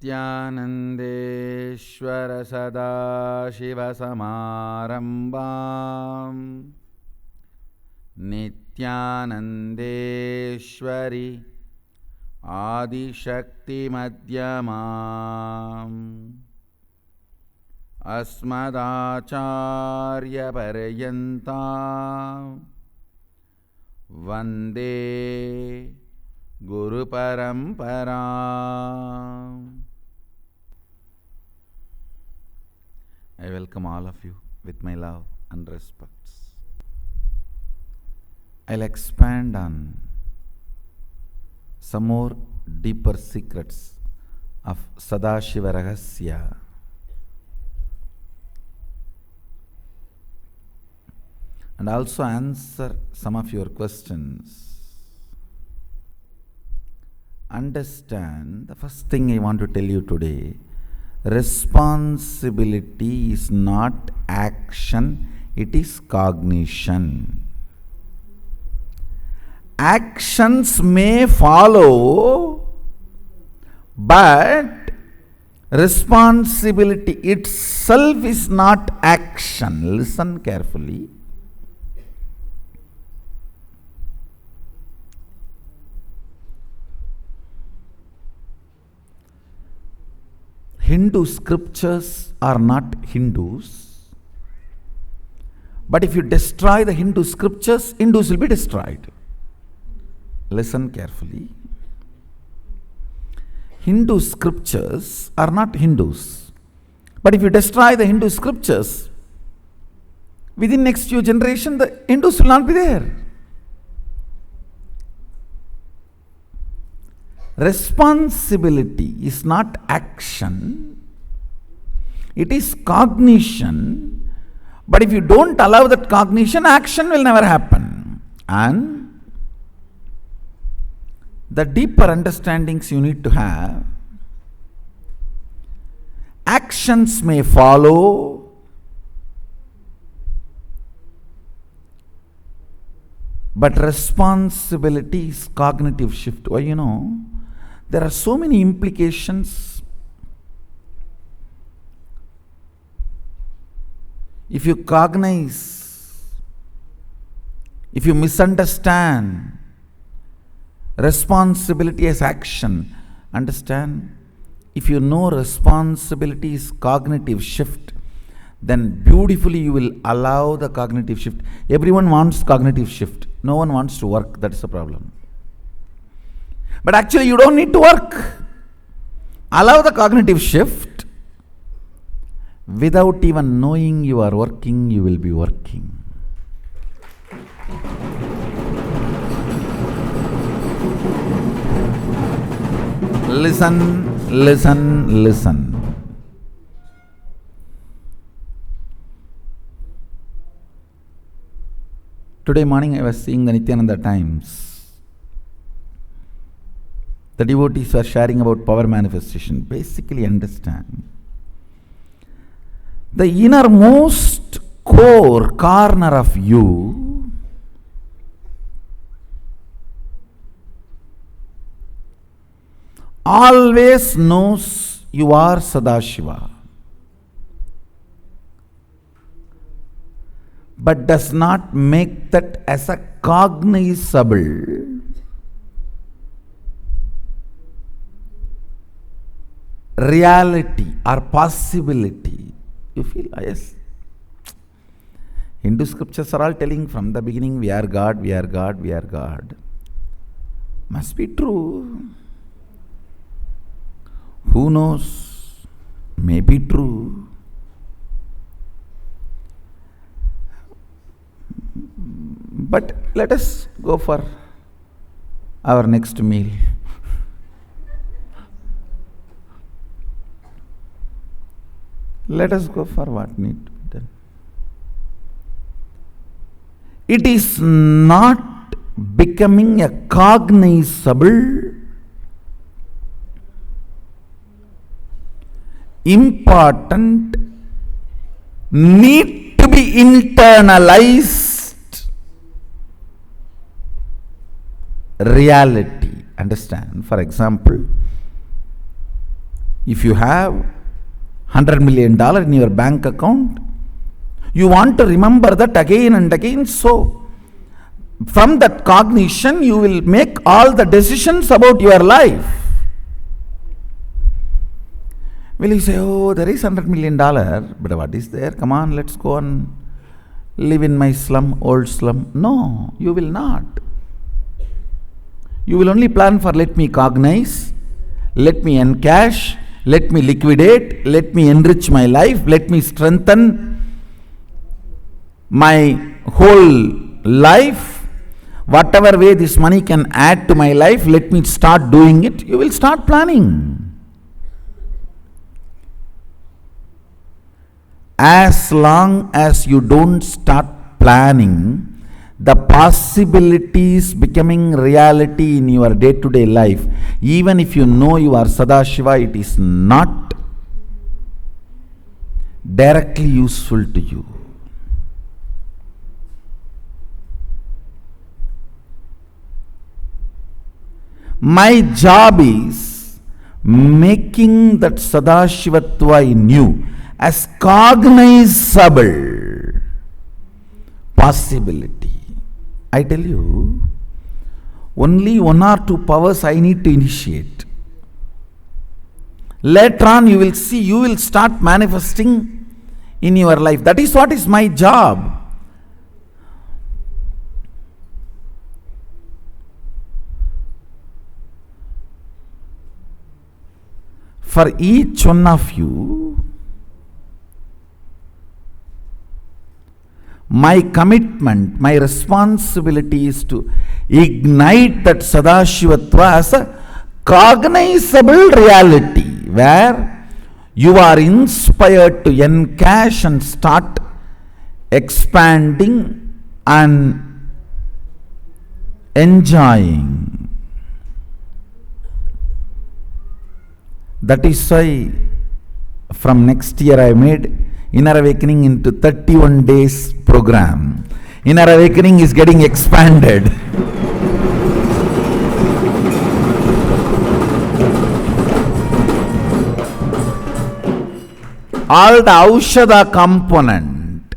Nithyanandeshwara Sadashiva Samarambam Nithyanandeshwari Adi Shakti Madhyamam Asmadacharya Paryantam Vande Guru Paramparam. I welcome all of you with my love and respects. I'll expand on some more deeper secrets of Sadashiva Rahasya. And also answer some of your questions. Understand, the first thing I want to tell you today, responsibility is not action, it is cognition. Actions may follow, but responsibility itself is not action. Listen carefully. Hindu scriptures are not Hindus, but if you destroy the Hindu scriptures, Hindus will be destroyed. Listen carefully. Hindu scriptures are not Hindus, but if you destroy the Hindu scriptures, within next few generations, the Hindus will not be there. Responsibility is not action, it is cognition. But if you don't allow that cognition, action will never happen. And the deeper understandings you need to have, actions may follow, but responsibility is cognitive shift. Why, there are so many implications. If you cognize, if you misunderstand responsibility as action, understand, if you know responsibility is cognitive shift, then beautifully you will allow the cognitive shift. Everyone wants cognitive shift. No one wants to work. That's the problem. But actually you don't need to work. Allow the cognitive shift. Without even knowing you are working, you will be working. Listen, listen, listen. Today morning I was seeing the Nithyananda Times. The devotees are sharing about power manifestation. Basically understand, the innermost core corner of you always knows you are Sadashiva, but does not make that as a cognizable reality or possibility. You feel, yes, Hindu scriptures are all telling from the beginning, we are God, we are God, we are God. Must be true. Who knows? May be true. But let us go for our next meal. Let us go for what need to be done. It is not becoming a cognizable, important, need to be internalized reality. Understand? For example, If you have $100 million in your bank account, you want to remember that again and again. So, from that cognition, you will make all the decisions about your life. Will you say, oh, there is $100 million, but what is there? Come on, let's go and live in my slum, old slum. No, you will not. You will only plan for, let me cognize, let me encash, let me liquidate, let me enrich my life, let me strengthen my whole life. Whatever way this money can add to my life, let me start doing it. You will start planning. As long as you don't start planning, the possibilities becoming reality in your day-to-day life, even if you know you are Sadashiva, it is not directly useful to you. My job is making that Sadashivatva in you as cognizable possibility. I tell you, only 1 or 2 powers I need to initiate. Later on you will see, you will start manifesting in your life. That is what is my job. For each one of you, my commitment, my responsibility is to ignite that Sadashivatva as a cognizable reality, where you are inspired to encash and start expanding and enjoying. That is why from next year I made Inner Awakening into 31 days program. Inner Awakening is getting expanded. All the Aushadha component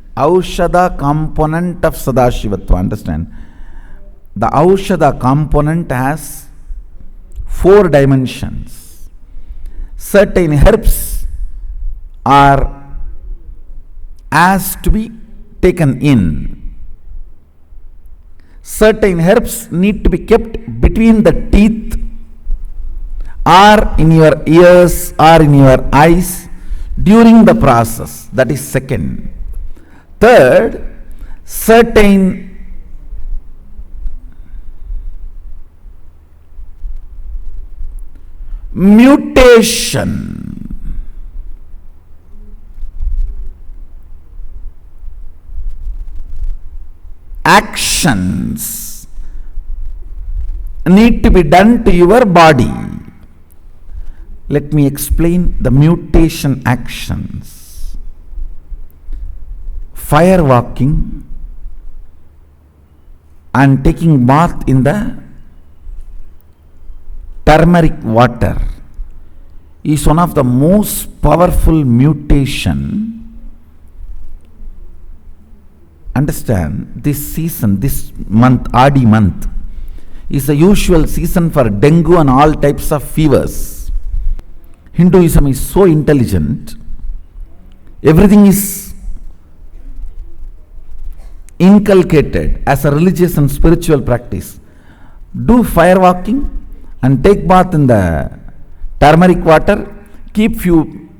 of Sadashivatva, understand? The Aushadha component has 4 dimensions. Certain herbs are asked to be taken in. Certain herbs need to be kept between the teeth, or in your ears, or in your eyes during the process. That is second. Third, certain mutation, actions need to be done to your body. Let me explain the mutation actions. Fire walking and taking bath in the turmeric water is one of the most powerful mutation. Understand, this season, this month, Adi month, is the usual season for dengue and all types of fevers. Hinduism is so intelligent. Everything is inculcated as a religious and spiritual practice. Do fire walking and take bath in the turmeric water. Keep few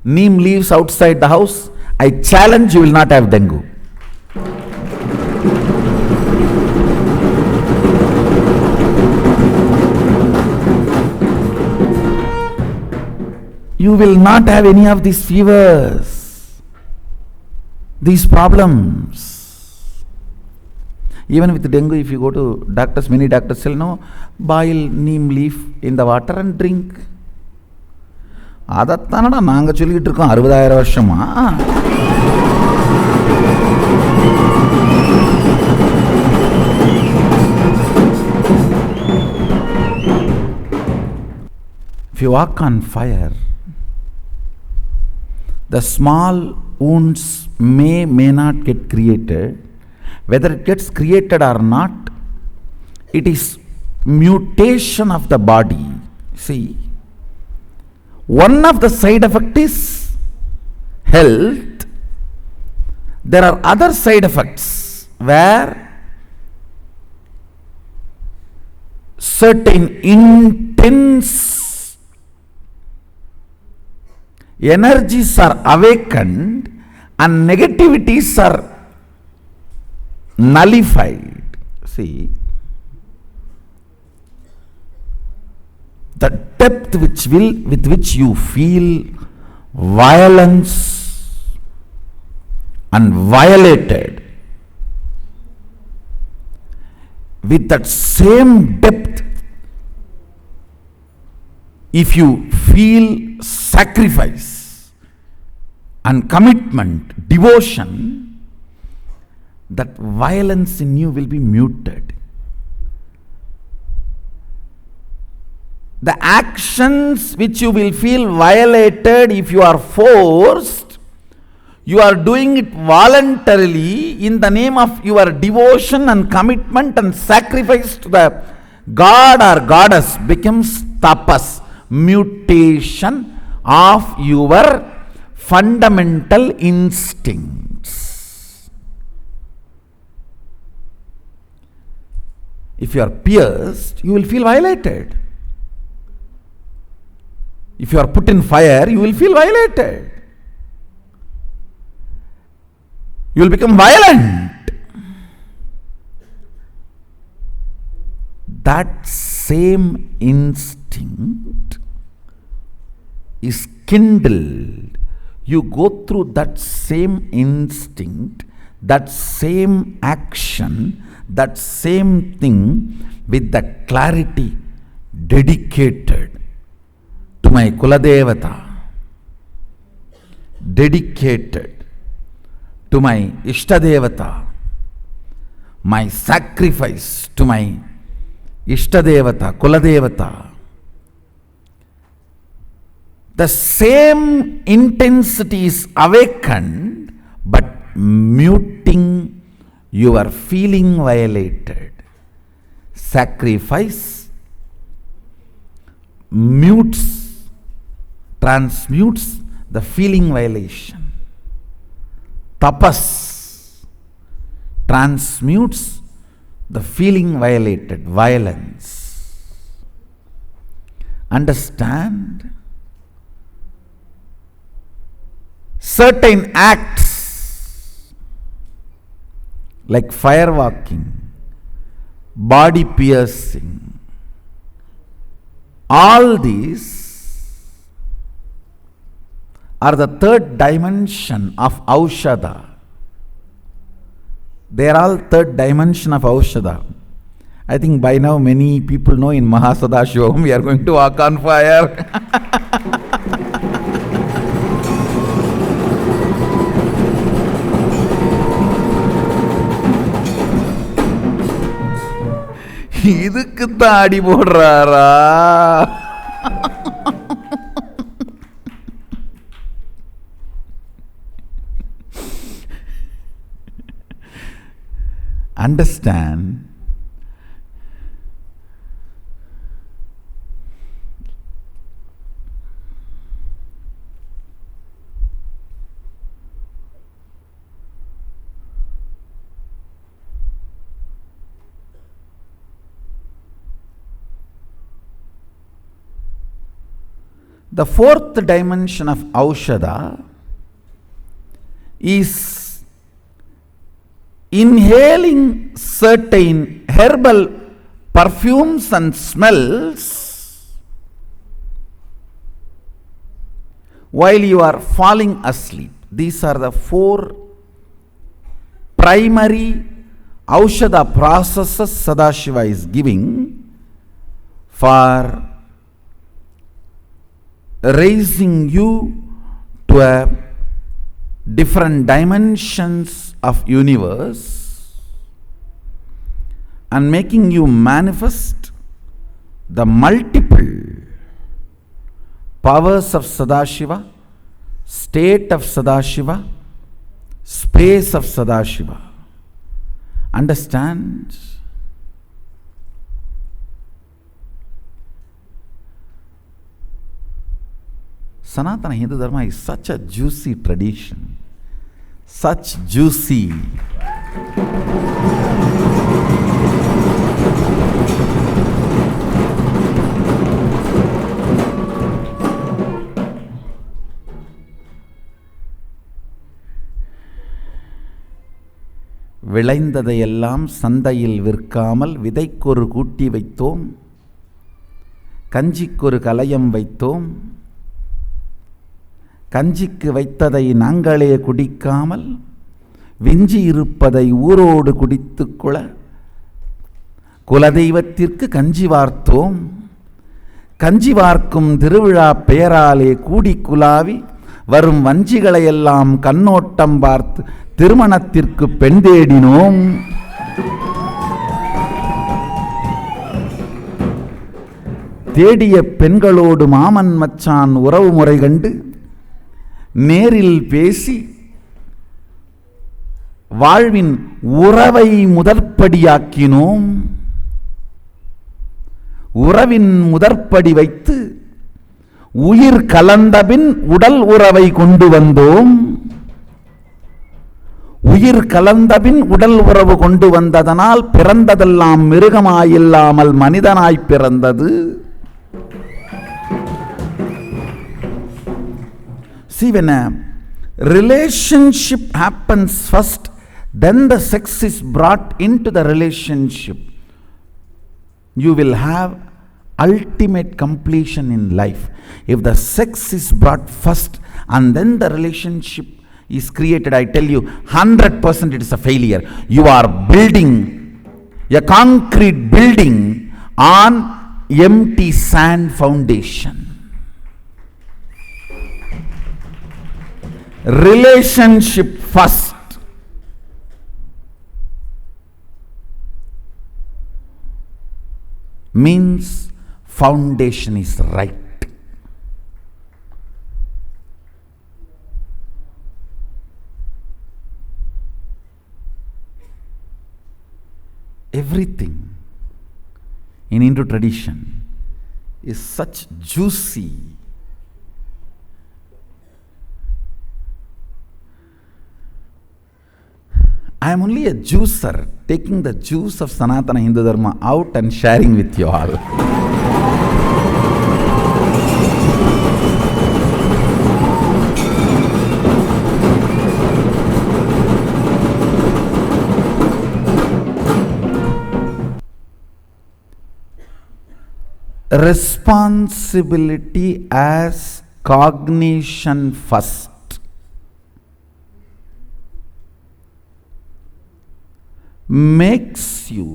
neem leaves outside the house. I challenge you will not have dengue. You will not have any of these fevers, these problems. Even with dengue, if you go to doctors, many doctors say, no, boil neem leaf in the water and drink. Adattanada naanga sollikiட்டு இருக்கோம் 60000 வருஷமா. If you walk on fire, the small wounds may not get created. Whether it gets created or not, it is mutation of the body. See, one of the side effects is health. There are other side effects where certain intense energies are awakened and negativities are nullified. See, the depth with which you feel violence and violated, with that same depth, if you feel sacrifice and commitment, devotion, that violence in you will be muted. The actions which you will feel violated, if you are forced, you are doing it voluntarily in the name of your devotion and commitment and sacrifice to the God or goddess, becomes tapas, mutation of your fundamental instincts. If you are pierced, you will feel violated. If you are put in fire, you will feel violated. You will become violent. That same instinct is kindled. You go through that same instinct, that same action, that same thing with the clarity dedicated to my Kuladevata, dedicated to my Ishtadevata, my sacrifice to my Ishtadevata, Kuladevata. The same intensity is awakened, but muting your feeling violated. Sacrifice transmutes the feeling violation. Tapas transmutes the feeling violated, violence. Understand? Certain acts like firewalking, body piercing, all these are the third dimension of Aushadha. They are all third dimension of Aushadha. I think by now many people know in Mahasadashivoham we are going to walk on fire. இதுக்கு தாடி போடுறாரா? Understand, the fourth dimension of Aushadha is inhaling certain herbal perfumes and smells while you are falling asleep. These are the four primary Aushadha processes Sadashiva is giving for raising you to a different dimensions of universe and making you manifest the multiple powers of Sadashiva state of Sadashiva, space of Sadashiva. Understand? Sanatana Hindu Dharma is such a juicy tradition. Such juicy. விளைந்ததையெல்லாம் சந்தையில் விற்காமல் விதைக்கொரு கூட்டி வைத்தோம், கஞ்சிக்கொரு கலயம் வைத்தோம், கஞ்சிக்கு வைத்ததை நாங்களே குடிக்காமல் விஞ்சி இருப்பதை ஊரோடு குடித்துக்கொள்ள குலதெய்வத்திற்கு கஞ்சி வார்த்தோம். கஞ்சி வார்க்கும் திருவிழா பெயராலே கூடி குலாவி வரும் வஞ்சிகளையெல்லாம் கண்ணோட்டம் பார்த்து திருமணத்திற்கு பெண் தேடினோம். தேடிய பெண்களோடு மாமன் மச்சான் உறவு முறை கண்டு நேரில் பேசி வாழ்வின் உறவை முதற்படியாக்கினோம். உறவின் முதற்படி வைத்து உயிர் கலந்தபின் உடல் உறவை கொண்டு வந்தோம். உயிர் கலந்தபின் உடல் உறவு கொண்டு வந்ததனால் பிறந்ததெல்லாம் மிருகமாயில்லாமல் மனிதனாய் பிறந்தது. See, when a relationship happens first, then the sex is brought into the relationship. You will have ultimate completion in life. If the sex is brought first and then the relationship is created, I tell you, 100% it is a failure. You are building a concrete building on empty sand foundation. Relationship first. Means foundation is right. Everything in Hindu tradition is such juicy. I am only a juicer, taking the juice of Sanatana Hindu Dharma out and sharing with you all. Responsibility as cognition first. Makes you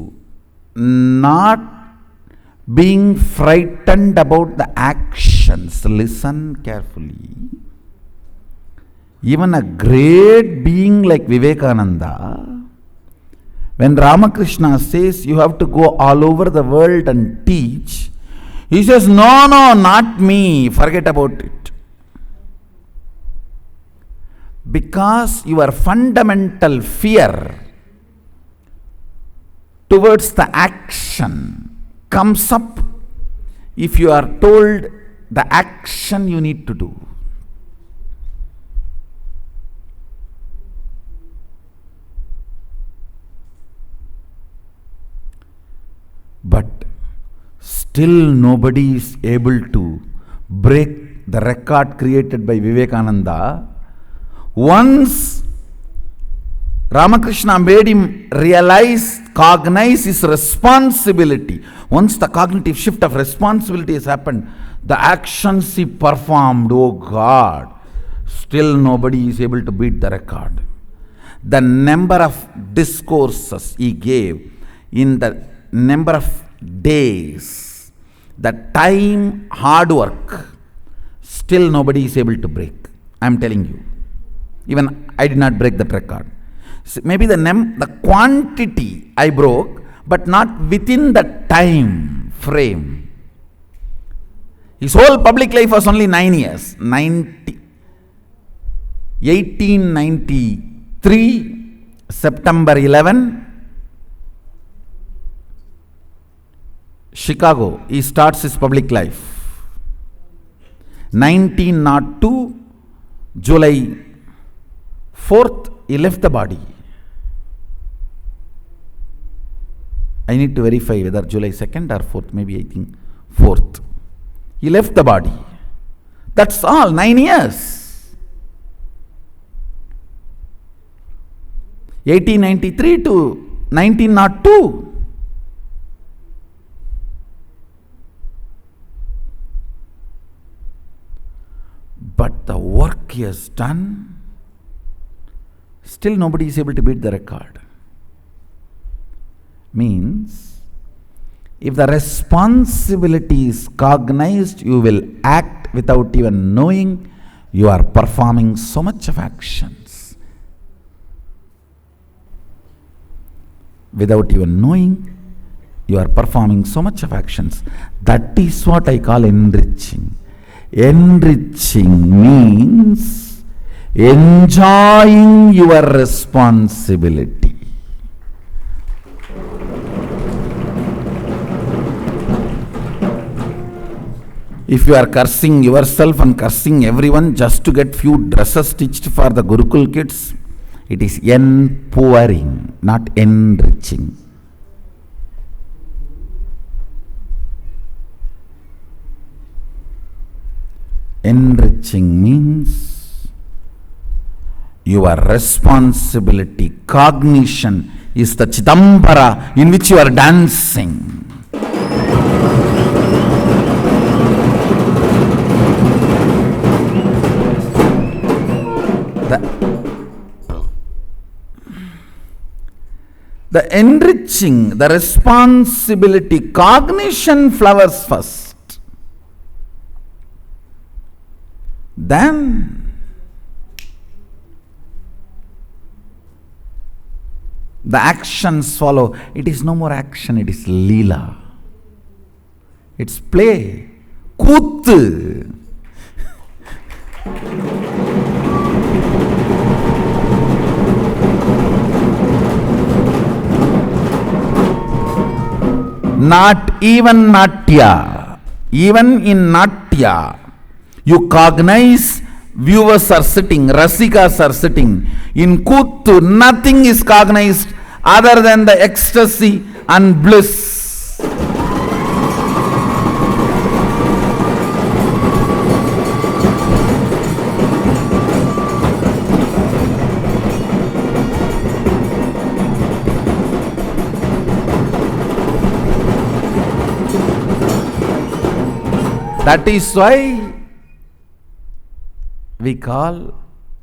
not being frightened about the actions. Listen carefully. Even a great being like Vivekananda, when Ramakrishna says you have to go all over the world and teach, he says, no, not me, forget about it. Because your fundamental fear towards the action comes up if you are told the action you need to do. But still nobody is able to break the record created by Vivekananda. Once Ramakrishna made him realize, cognize his responsibility. Once the cognitive shift of responsibility has happened, the actions he performed, oh God, still nobody is able to beat the record. The number of discourses he gave, in the number of days, the time, hard work, still nobody is able to break. I am telling you. Even I did not break that record. Maybe the quantity I broke, but not within the time frame. His whole public life was only 9 years. 1893, September 11, Chicago, he starts his public life. 1902, July 4th, he left the body. I need to verify whether July 2nd or 4th, maybe I think 4th. He left the body. That's all, 9 years. 1893 to 1902. But the work he has done, still nobody is able to beat the record. Means, if the responsibility is cognized, you will act without even knowing you are performing so much of actions. Without even knowing, you are performing so much of actions. That is what I call enriching. Enriching means enjoying your responsibility. If you are cursing yourself and cursing everyone just to get few dresses stitched for the Gurukul kids, it is empowering, not enriching. Enriching means your responsibility, cognition is the Chidambara in which you are dancing. The enriching, the responsibility, cognition flowers first. Then the actions follow. It is no more action, it is Leela. It's play. Kuttu. Not even Natya. Even in Natya, you cognize, viewers are sitting, Rasikas are sitting. In Kuttu, nothing is cognized other than the ecstasy and bliss. That is why we call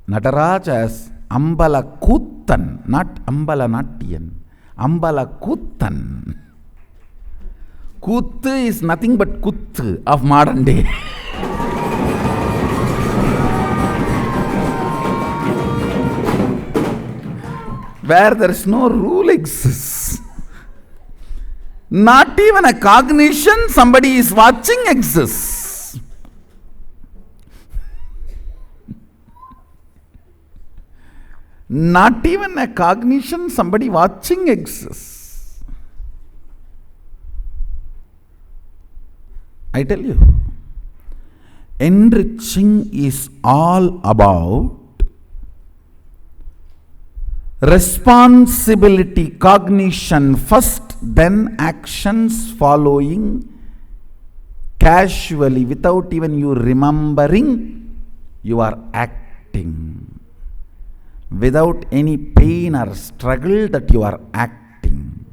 Nataraj as Ambala Kuttan, not Ambala Natyan. Ambala Kuttan. Kuttu is nothing but Kuttu of modern day. Where there is no rule exists. Not even a cognition, somebody is watching exists. Not even a cognition, somebody watching exists. I tell you, enriching is all about responsibility, cognition first, then actions following casually, without even you remembering, you are acting. Without any pain or struggle that you are acting.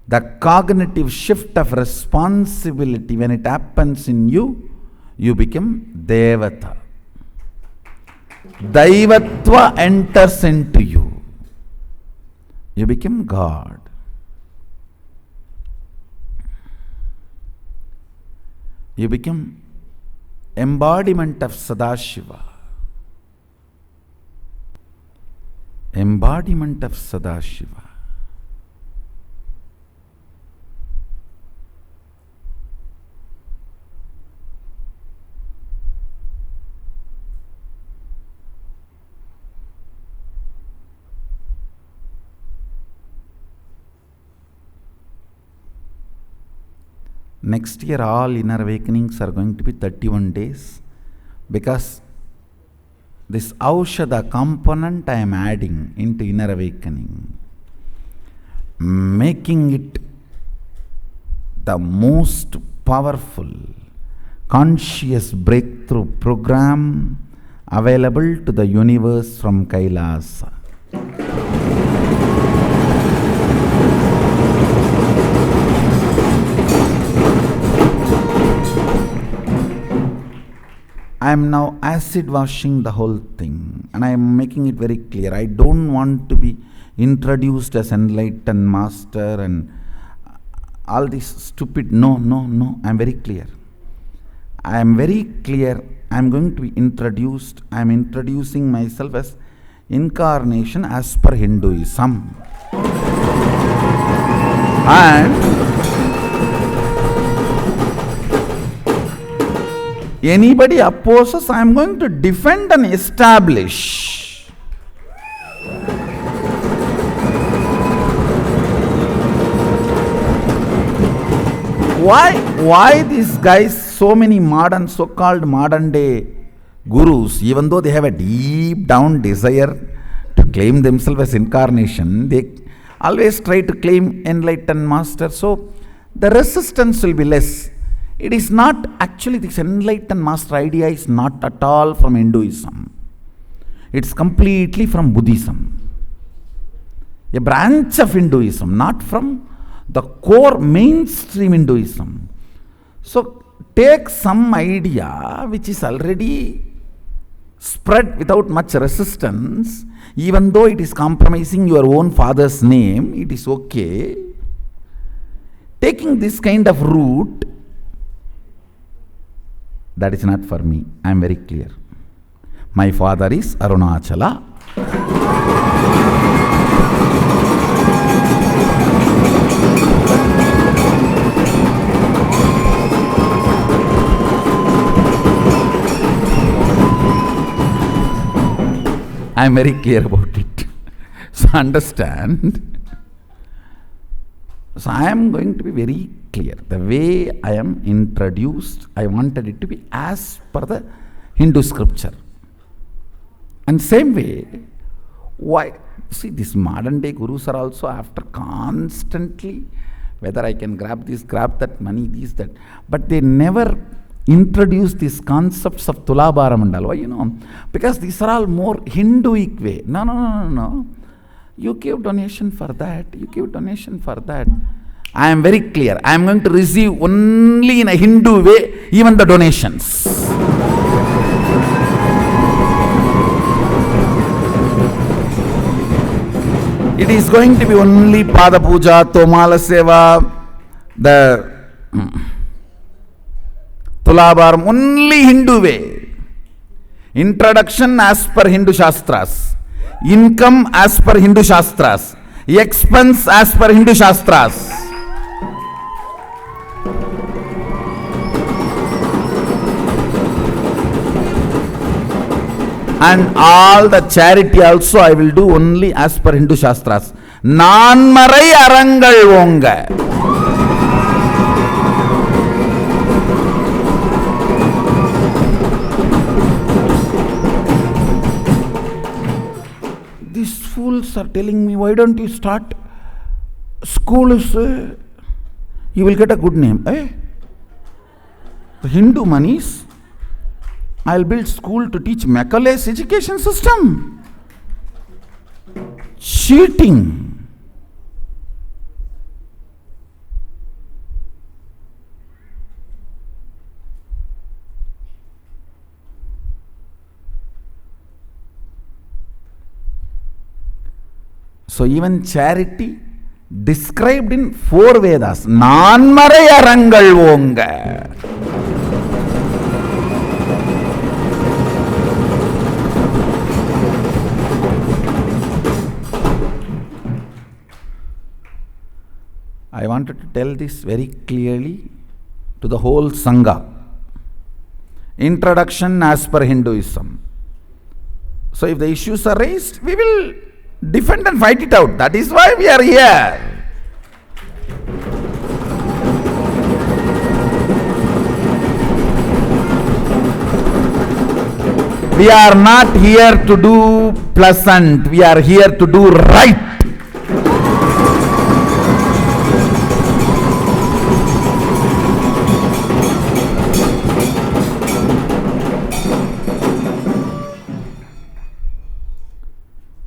The cognitive shift of responsibility, when it happens in you, you become Devata. Daivatva enters into you. You become God. You become embodiment of Sadashiva. Embodiment of Sadashiva. next year all inner awakenings are going to be 31 days, because this Aushadha component I am adding into inner awakening, making it the most powerful conscious breakthrough program available to the universe from Kailasa. I am now acid washing the whole thing, and I am making it very clear. I don't want to be introduced as enlightened master and all this stupid. No. I am very clear. I am very clear. I am going to be introduced. I am introducing myself as incarnation as per Hinduism. And anybody opposes, I am going to defend and establish. Why these guys, so many modern, so-called modern day gurus, even though they have a deep down desire to claim themselves as incarnation, they always try to claim enlightened master, so the resistance will be less. It is not actually, this enlightened master idea is not at all from Hinduism. It's completely from Buddhism, a branch of Hinduism, not from the core mainstream Hinduism. So take some idea which is already spread without much resistance, even though it is compromising your own father's name, it is okay. Taking this kind of route, that is not for me. I am very clear. My father is Arunachala. I am very clear about it. So understand. So I am going to be very clear. The way I am introduced, I wanted it to be as per the Hindu scripture. And same way, why? See, these modern day gurus are also after constantly, whether I can grab this, grab that money, this, that. But they never introduce these concepts of Tulabhara Mandala. Why? Because these are all more Hinduic way. No. You give donation for that. You give donation for that. I am very clear. I am going to receive only in a Hindu way, even the donations. It is going to be only Pada Puja, Tomala Seva, the Tulabharam, only Hindu way. Introduction as per Hindu Shastras. Income as per Hindu Shastras. Expense as per Hindu Shastras. And all the charity also I will do only as per Hindu Shastras. Nanmarai Arangal Vonga. These fools are telling me, why don't you start schools? You will get a good name. The Hindu monies, I'll build school to teach Macaulay's education system. Cheating. So even charity described in 4 Vedas. Nanmarai Arangal Vonga. I wanted to tell this very clearly to the whole Sangha. Introduction as per Hinduism. So if the issues are raised, we will defend and fight it out. That is why we are here. We are not here to do pleasant. We are here to do right.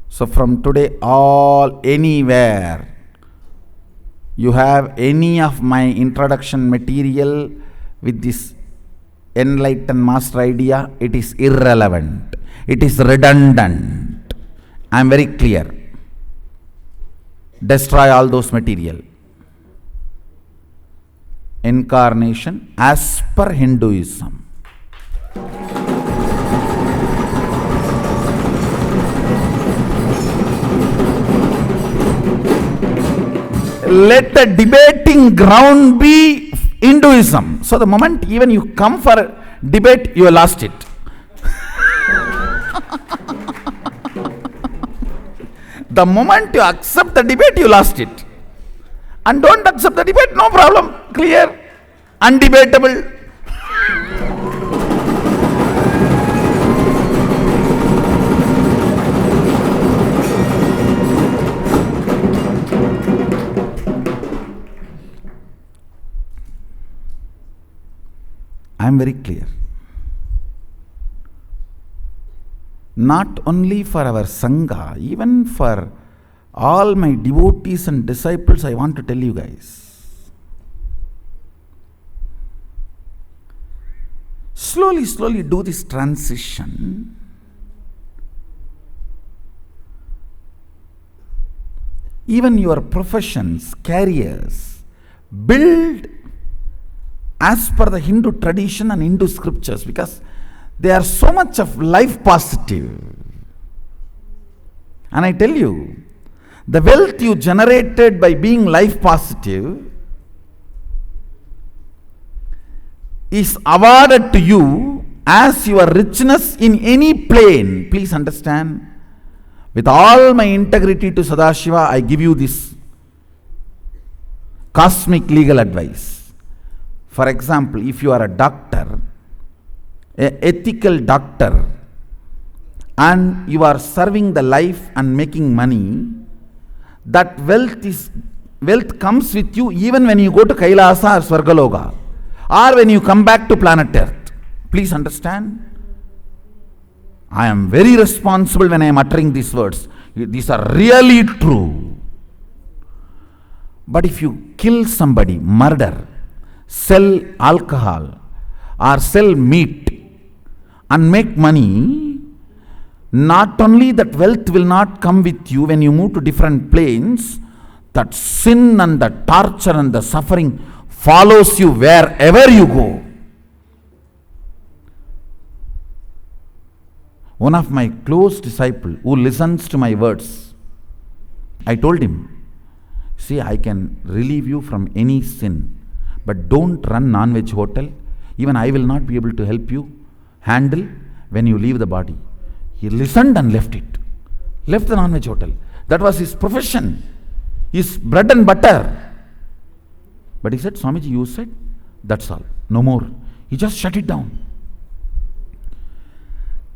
So from today, anywhere you have any of my introduction material with this enlightened master idea, it is irrelevant. It is redundant. I am very clear. Destroy all those material. Incarnation as per Hinduism. Let the debating ground be Hinduism. So the moment even you come for debate, you have lost it. The moment you accept the debate, you lost it. And don't accept the debate, no problem. Clear, undebatable. I am very clear. Not only for our Sangha, even for all my devotees and disciples, I want to tell you guys. Slowly do this transition. Even your professions, careers, build as per the Hindu tradition and Hindu scriptures, because they are so much of life positive. And I tell you, the wealth you generated by being life positive is awarded to you as your richness in any plane. Please understand, with all my integrity to Sadashiva, I give you this cosmic legal advice. For example, if you are a doctor, an ethical doctor, and you are serving the life and making money, that wealth comes with you even when you go to Kailasa or Swargaloka, or when you come back to planet Earth. Please understand, I am very responsible when I am uttering these words. These are really true. But if you kill somebody, murder, sell alcohol or sell meat and make money, not only that wealth will not come with you when you move to different planes, that sin and the torture and the suffering follows you wherever you go. One of my close disciples who listens to my words, I told him, see, I can relieve you from any sin, but don't run non-veg hotel. Even I will not be able to help you handle when you leave the body. He listened and left it. Left the non-veg hotel. That was his profession, his bread and butter. But he said, Swamiji, you said, that's all, no more. He just shut it down.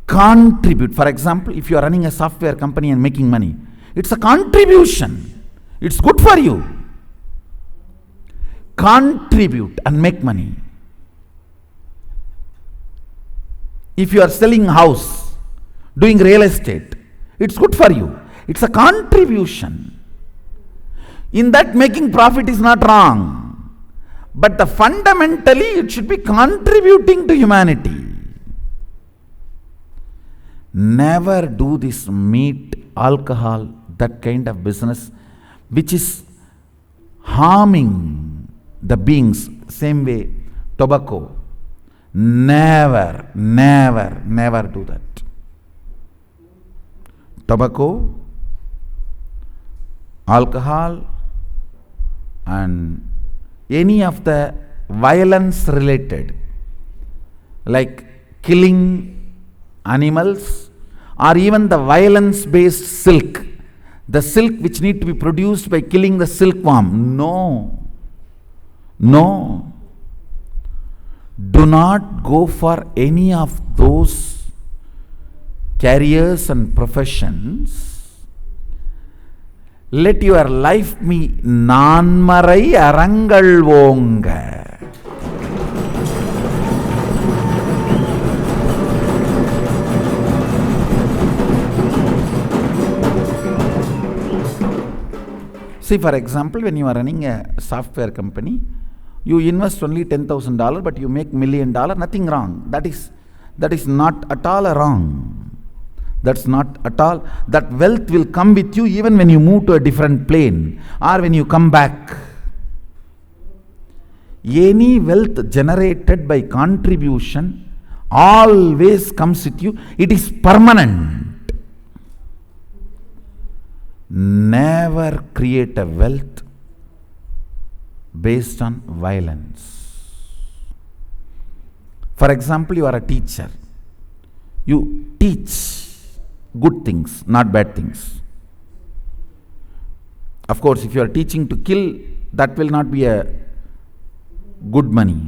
Contribute. For example, if you are running a software company and making money, it's a contribution. It's good for you. Contribute and make money. If you are selling house, doing real estate, it's good for you. It's a contribution. In that, making profit is not wrong. But fundamentally, it should be contributing to humanity. Never do this meat, alcohol, that kind of business which is harming the beings. Same way, tobacco. Never do that. Tobacco, alcohol, and any of the violence related, like killing animals, or even the violence based silk, the silk which need to be produced by killing the silkworm. No. Do not go for any of those careers and professions, let your life be நான்மறை அறங்கள் ஓங்க. See, for example, when you are running a software company, you invest only $10,000, but you make $1 million, nothing wrong. That is not at all wrong. That's not at all. That wealth will come with you even when you move to a different plane or when you come back. Any wealth generated by contribution always comes with you. It is permanent. Never create a wealth based on violence. For example, you are a teacher. You teach good things, not bad things. Of course, if you are teaching to kill, that will not be a good money.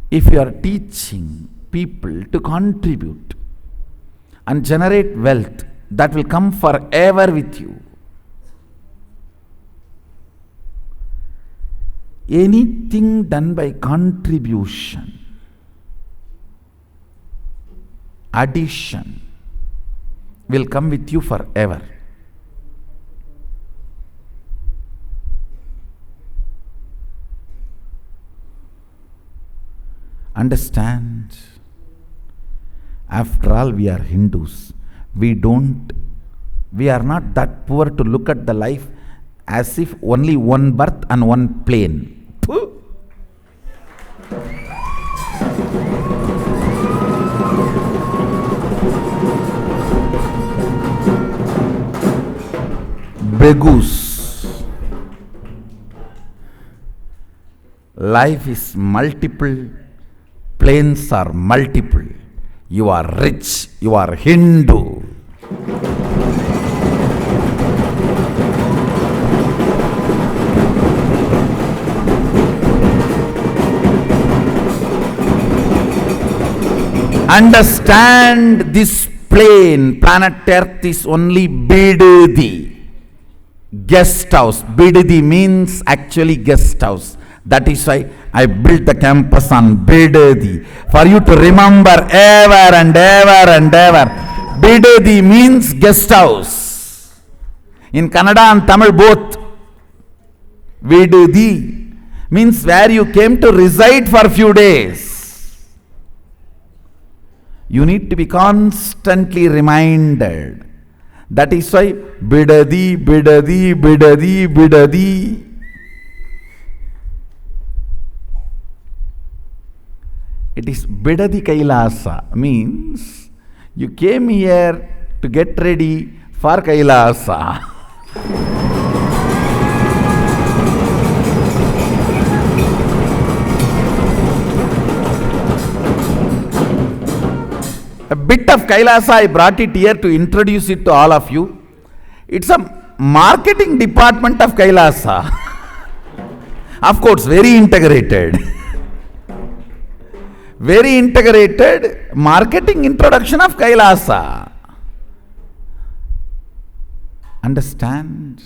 If you are teaching people to contribute and generate wealth, that will come forever with you. Anything done by contribution, addition, will come with you forever. Understand, after all, we are Hindus. We are not that poor to look at the life as if only one birth and one plane. Begus. Life is multiple, planes are multiple. You are rich, you are Hindu. Understand, this plane, planet Earth, is only Bidadi, guest house. Bidadi means actually guest house. That is why I built the campus on Bidadi, for you to remember ever and ever and ever. Bidadi means guest house. In Kannada and Tamil both, Bidadi means where you came to reside for a few days. You need to be constantly reminded. That is why Bidadi, Bidadi, Bidadi, Bidadi. It is Bidadi Kailasa, means you came here to get ready for Kailasa. A bit of Kailasa, I brought it here to introduce it to all of you. It's a marketing department of Kailasa. Of course, very integrated. Very integrated marketing introduction of Kailasa. Understand?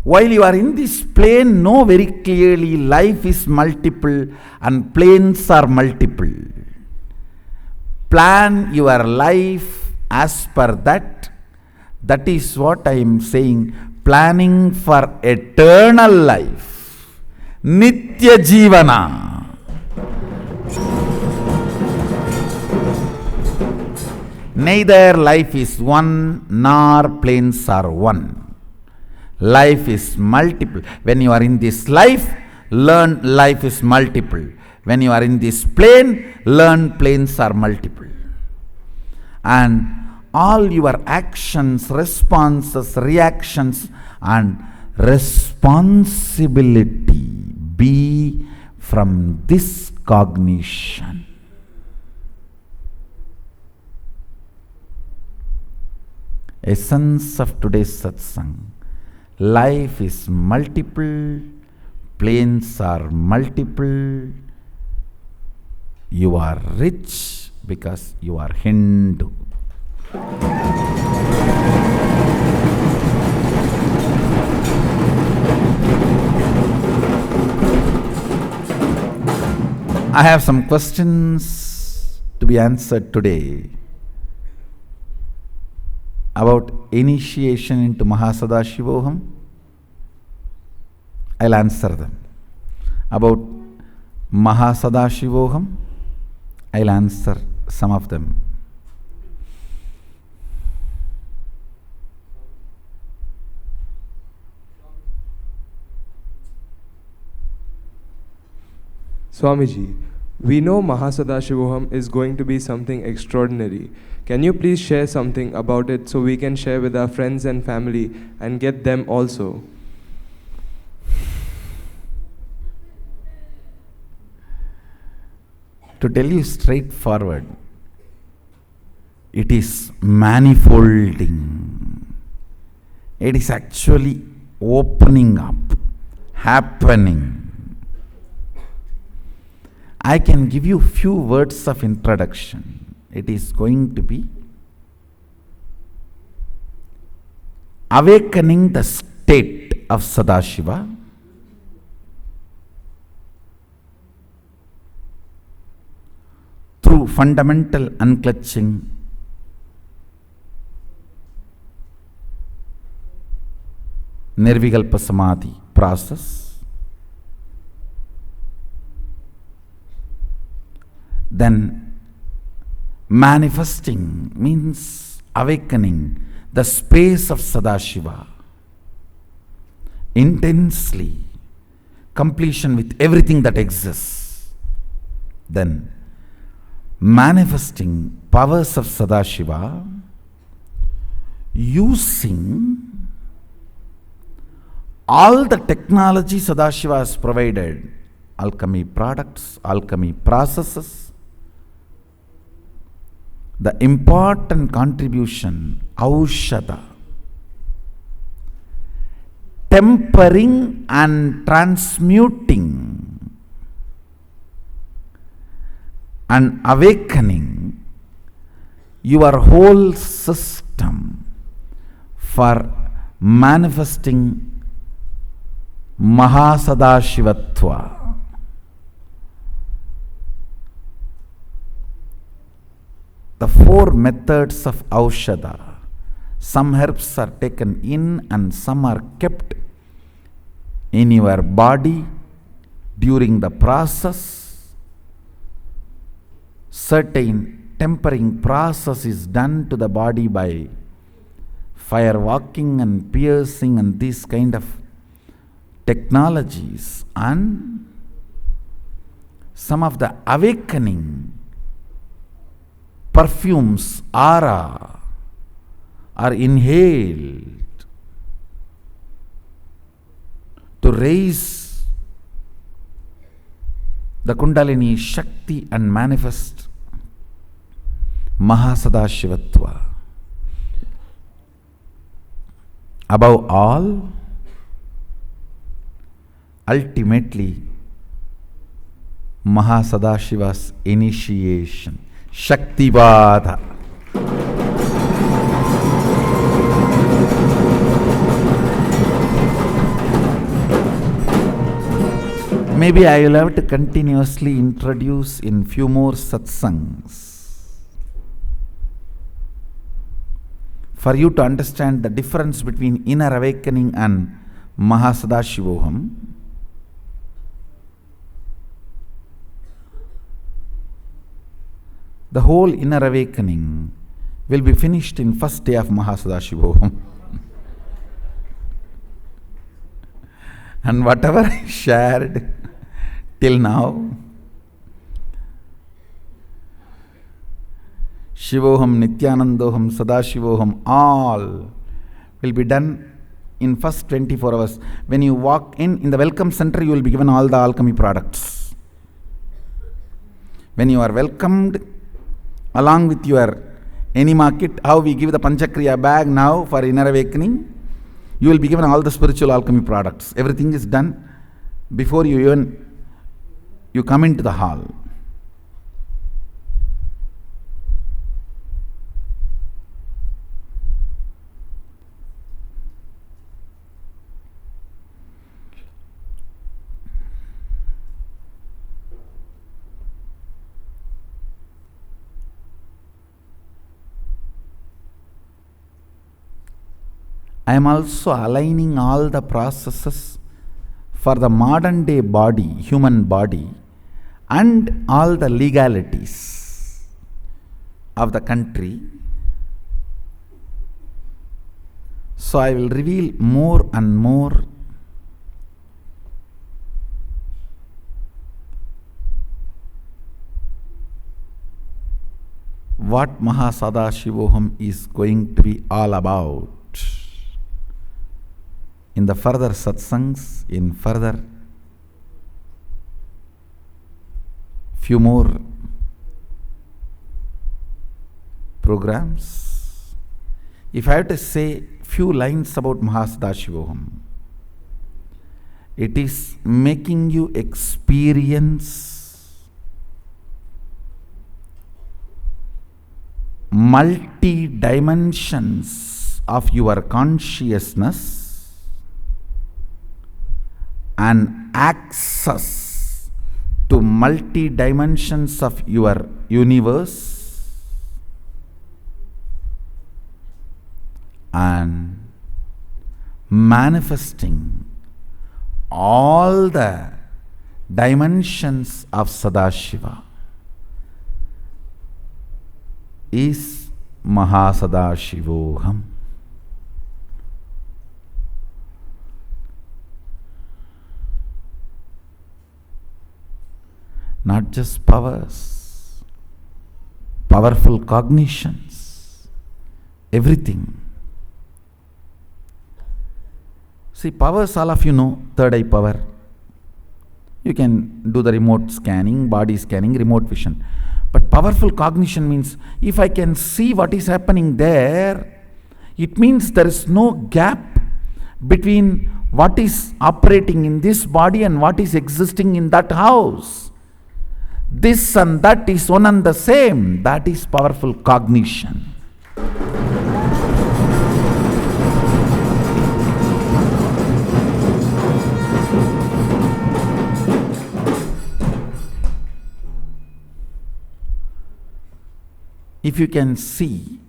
While you are in this plane, know very clearly life is multiple and planes are multiple. Plan your life as per that. That is what I am saying. Planning for eternal life. Nitya Jivana. Neither life is one nor planes are one. Life is multiple. When you are in this life, learn life is multiple. When you are in this plane, learn planes are multiple. And all your actions, responses, reactions and responsibility be from this cognition. Essence of today's satsang. Life is multiple, planes are multiple. You are rich because you are Hindu. I have some questions to be answered today about initiation into Mahasadashivoham. I'll answer them. About Mahasadashivoham, I'll answer some of them. Swamiji, we know Mahasadashivoham is going to be something extraordinary. Can you please share something about it so we can share with our friends and family and get them also? To tell you straightforward, it is manifolding. It is actually opening up, happening. I can give you few words of introduction. It is going to be awakening the state of Sadashiva, through fundamental unclutching, Nirvikalpa Samadhi process. Then manifesting means awakening the space of Sadashiva intensely, completion with everything that exists. Then manifesting powers of Sadashiva using all the technology Sadashiva has provided, alchemy products, alchemy processes. The important contribution, Aushadha, tempering and transmuting and awakening your whole system for manifesting Mahasadashivatva. The four methods of Aushadha. Some herbs are taken in and some are kept in your body during the process. Certain tempering process is done to the body by fire walking and piercing and these kind of technologies, and some of the awakening perfumes, aura, are inhaled to raise the Kundalini Shakti and manifest Mahasadashivatva. Above all, ultimately, Mahasadashiva's initiation, Shaktipata. Maybe I will have to continuously introduce in few more satsangs for you to understand the difference between inner awakening and Mahasadashivoham. The whole inner awakening will be finished in first day of Mahasadashivoham. And whatever I shared till now, Shivoham, Nithyanandoham, Sadashivoham, all will be done in first 24 hours. When you walk in the welcome center, you will be given all the alchemy products. When you are welcomed, along with your enema kit, how we give the Panchakriya bag now for inner awakening, you will be given all the spiritual alchemy products. Everything is done before you come into the hall. I am also aligning all the processes for the modern day body, human body, and all the legalities of the country. So I will reveal more and more what Mahasadashivoham is going to be all about in the further satsangs, in further few more programs. If I have to say few lines about Mahasadashivoham, it is making you experience multi-dimensions of your consciousness and access to multi-dimensions of your universe, and manifesting all the dimensions of Sadashiva is Mahasadashivoham. Not just powers, powerful cognitions, everything. See, powers, all of you know, third eye power. You can do the remote scanning, body scanning, remote vision. But powerful cognition means if I can see what is happening there, it means there is no gap between what is operating in this body and what is existing in that house. This and that is one and the same. That is powerful cognition. If you can see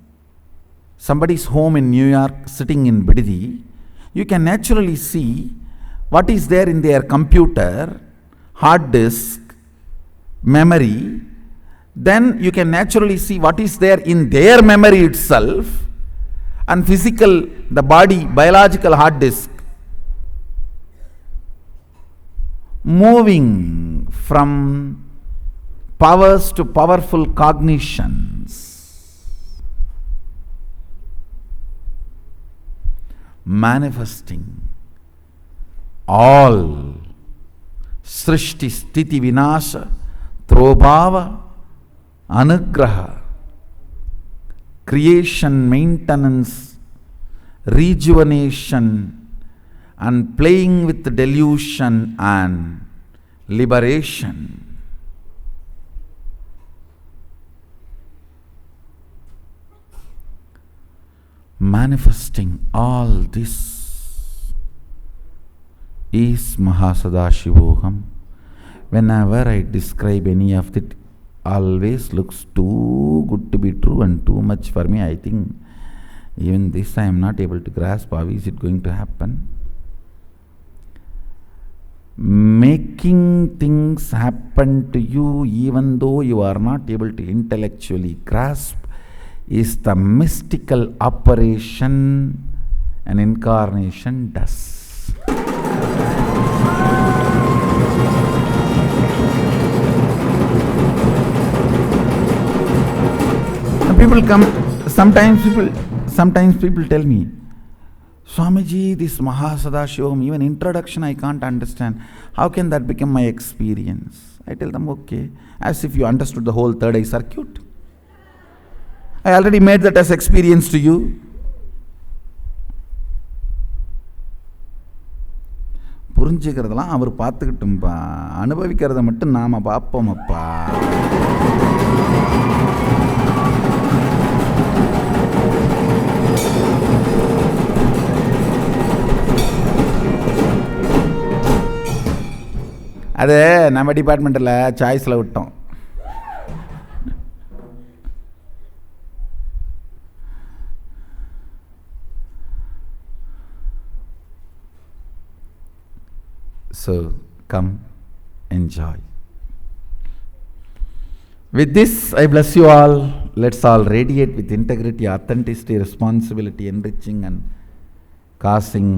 somebody's home in New York sitting in Bididi, you can naturally see what is there in their computer, hard disk, memory. Then you can naturally see what is there in their memory itself, and physical, the body, biological hard disk, moving from powers to powerful cognitions, manifesting all Srishti Sthiti Vinasha Throbhava Anugraha, creation, maintenance, rejuvenation, and playing with delusion and liberation. Manifesting all this is Mahasadashivoham. Whenever I describe any of it, always looks too good to be true and too much for me. I think even this I am not able to grasp. How is it going to happen? Making things happen to you even though you are not able to intellectually grasp is the mystical operation an incarnation does. People come, sometimes people tell me, Swamiji, this Mahasadashivoham, even introduction I can't understand. How can that become my experience? I tell them, okay, as if you understood the whole third eye circuit. I already made that as experience to you. புரிஞ்சுக்கிறதெல்லாம் அவர் பார்த்துக்கிட்டும்பா, அனுபவிக்கிறத மட்டும் நாம் பார்ப்போமப்பா. அது நம்ம டிபார்ட்மெண்ட்டில் சாய்ஸில் விட்டோம். So, come, enjoy. With this, I bless you all. Let's all radiate with integrity, authenticity, responsibility, enriching and causing,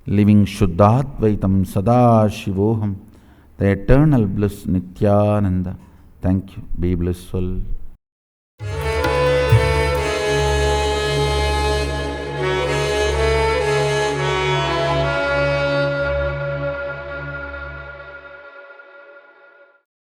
living Shuddhadvaitam Sadashivoham, the eternal bliss Nithyananda. Thank you. Be blissful.